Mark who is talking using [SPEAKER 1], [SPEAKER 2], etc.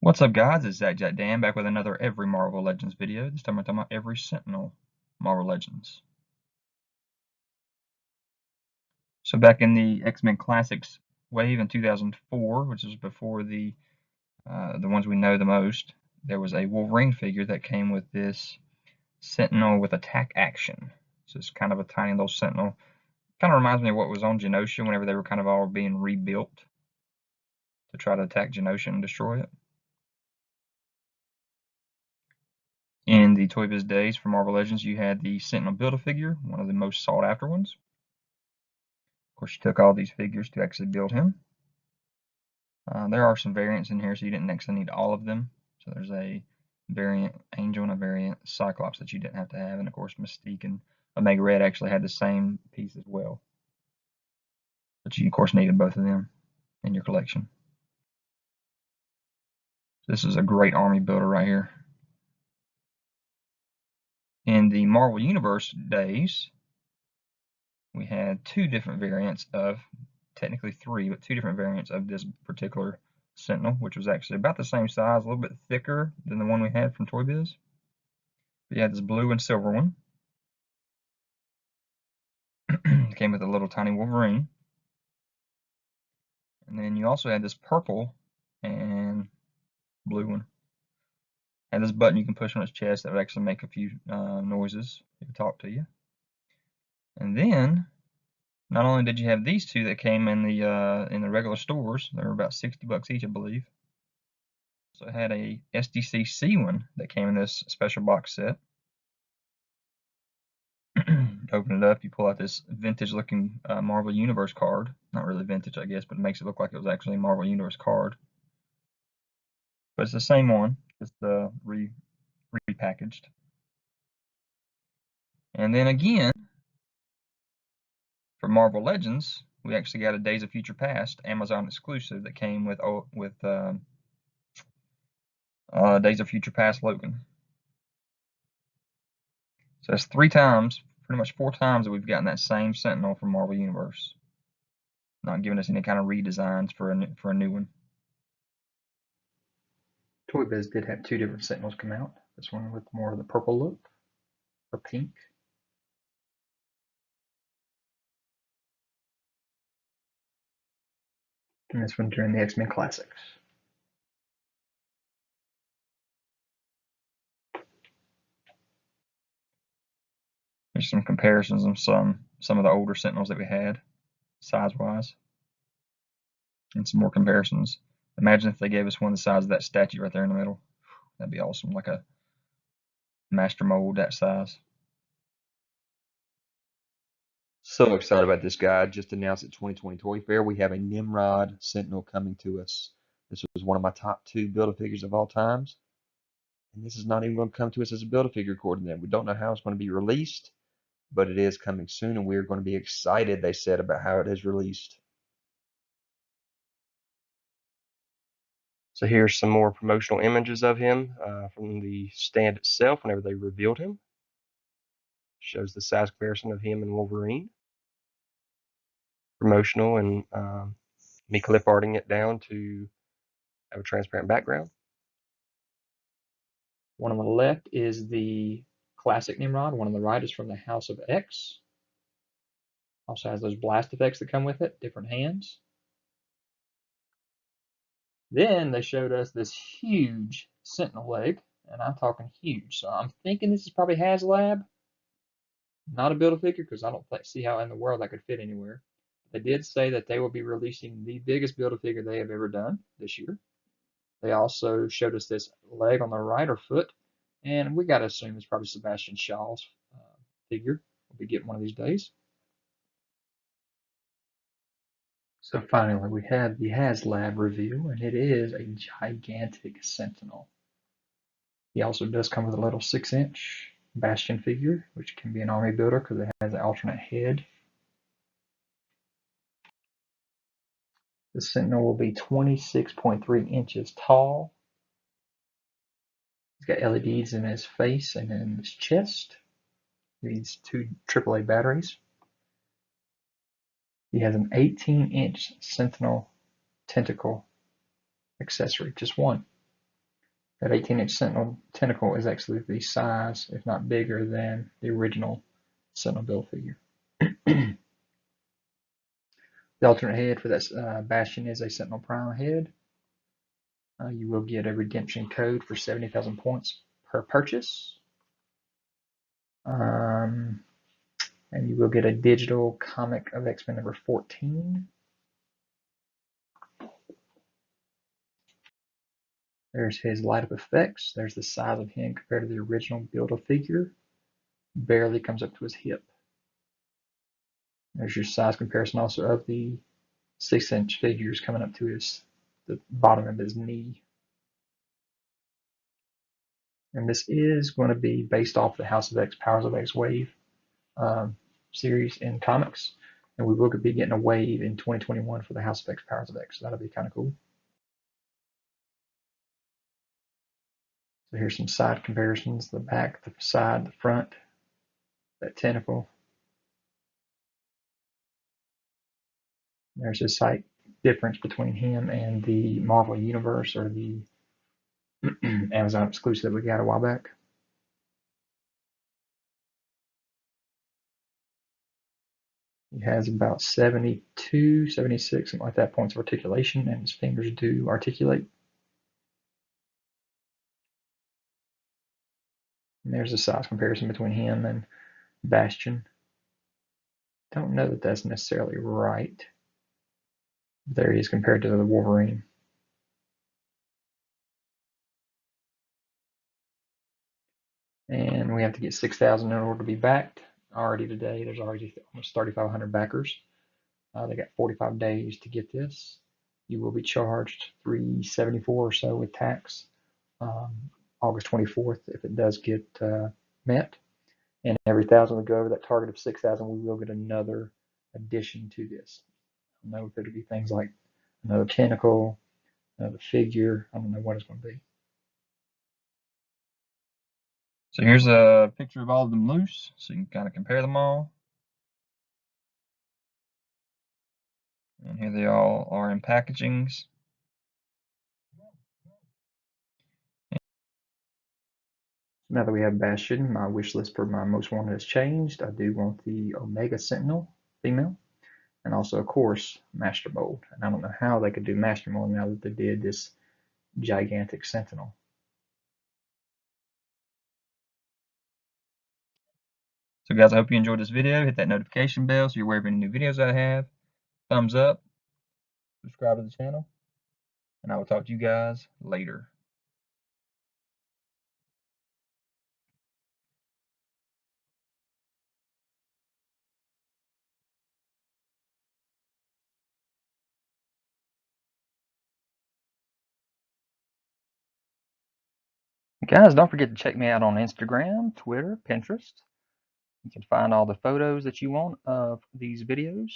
[SPEAKER 1] What's up, guys? It's ZacJacDan back with another Every Marvel Legends video. This time we're talking about Every Sentinel Marvel Legends. So back in the X-Men Classics wave in 2004, which is before the ones we know the most, there was a Wolverine figure that came with this Sentinel with attack action. So it's kind of a tiny little Sentinel. Kind of reminds me of what was on Genosha whenever they were kind of all being rebuilt to try to attack Genosha and destroy it. In the Toybiz days for Marvel Legends, you had the Sentinel Build-A-Figure, one of the most sought-after ones. Of course, you took all these figures to actually build him. There are some variants in here, so you didn't actually need all of them. So there's a variant Angel and a variant Cyclops that you didn't have to have, and of course Mystique and Omega Red actually had the same piece as well. But you of course needed both of them in your collection. So this is a great army builder right here. In the Marvel Universe days, we had two different variants of, technically three, but two different variants of this particular Sentinel, which was actually about the same size, a little bit thicker than the one we had from Toybiz. But you had this blue and silver one. It came with a little tiny Wolverine. And then you also had this purple and blue one. And this button you can push on its chest that would actually make a few noises. It would talk to you. And then, not only did you have these two that came in the regular stores, they were about $60 each, I believe. So it had a SDCC one that came in this special box set. Open it up, you pull out this vintage looking Marvel Universe card. Not really vintage, I guess, but it makes it look like it was actually a Marvel Universe card. But it's the same one, just repackaged. And then again, for Marvel Legends, we actually got a Days of Future Past Amazon exclusive that came with Days of Future Past Logan. So that's pretty much four times that we've gotten that same Sentinel from Marvel Universe. Not giving us any kind of redesigns for a new one. Toybiz did have two different Sentinels come out. This one with more of the purple look, or pink. And this one during the X-Men Classics. There's some comparisons of some of the older Sentinels that we had, size-wise. And some more comparisons. Imagine if they gave us one the size of that statue right there in the middle. That'd be awesome, like a master mold that size. So excited about this guy. Just announced at 2020 Toy Fair, we have a Nimrod Sentinel coming to us. This was one of my top 2 Build-A-Figures of all times. And this is not even going to come to us as a Build-A-Figure according to them. We don't know how it's going to be released, but it is coming soon, and we're going to be excited, they said, about how it is released. So here's some more promotional images of him from the stand itself whenever they revealed him. Shows the size comparison of him and Wolverine. Promotional, and me clip arting it down to have a transparent background. One on the left is the classic Nimrod. One on the right is from the House of X. Also has those blast effects that come with it, different hands. Then they showed us this huge Sentinel leg, and I'm talking huge. So I'm thinking this is probably Haslab. Not a Build-A-Figure, because I don't see how in the world that could fit anywhere. They did say that they will be releasing the biggest Build-A-Figure they have ever done this year. They also showed us this leg on the right, or foot, and we got to assume it's probably Sebastian Shaw's figure. We'll be getting one of these days. So finally, we have the Haslab review, and it is a gigantic Sentinel. He also does come with a little 6-inch Bastion figure, which can be an army builder because it has an alternate head. The Sentinel will be 26.3 inches tall. He's got LEDs in his face and in his chest. These 2 AAA batteries. He has an 18-inch Sentinel tentacle accessory, just one. That 18-inch Sentinel tentacle is actually the size, if not bigger, than the original Sentinel Build-A-Figure. The alternate head for that Bastion is a Sentinel Prime head. You will get a redemption code for 70,000 points per purchase. And you will get a digital comic of X-Men number 14. There's his light up effects. There's the size of him compared to the original Build-A-Figure. Barely comes up to his hip. There's your size comparison also of the 6-inch figures coming up to the bottom of his knee. And this is going to be based off the House of X, Powers of X wave series in comics. And we will be getting a wave in 2021 for the House of X, Powers of X. So that'll be kind of cool. So here's some side comparisons: the back, the side, the front, that tentacle. There's a slight difference between him and the Marvel Universe or the Amazon exclusive that we got a while back. He has about 72, 76, something like that, points of articulation, and his fingers do articulate. And there's a size comparison between him and Bastion. Don't know that that's necessarily right. There he is compared to the Wolverine. And we have to get 6,000 in order to be backed. Already today, there's already almost 3,500 backers. They got 45 days to get this. You will be charged $374 or so with tax August 24th if it does get met. And every 1,000 we go over that target of 6,000, we will get another addition to this. I don't know if it'll be things like another tentacle, another figure. I don't know what it's going to be. So here's a picture of all of them loose, so you can kind of compare them all. And here they all are in packagings. Now that we have Bastion, my wish list for my most wanted has changed. I do want the Omega Sentinel female, and also, of course, Master Mold. And I don't know how they could do Master Mold now that they did this gigantic Sentinel. So guys, I hope you enjoyed this video. Hit that notification bell so you're aware of any new videos I have. Thumbs up, subscribe to the channel, and I will talk to you guys later. Guys, don't forget to check me out on Instagram, Twitter, Pinterest. You can find all the photos that you want of these videos.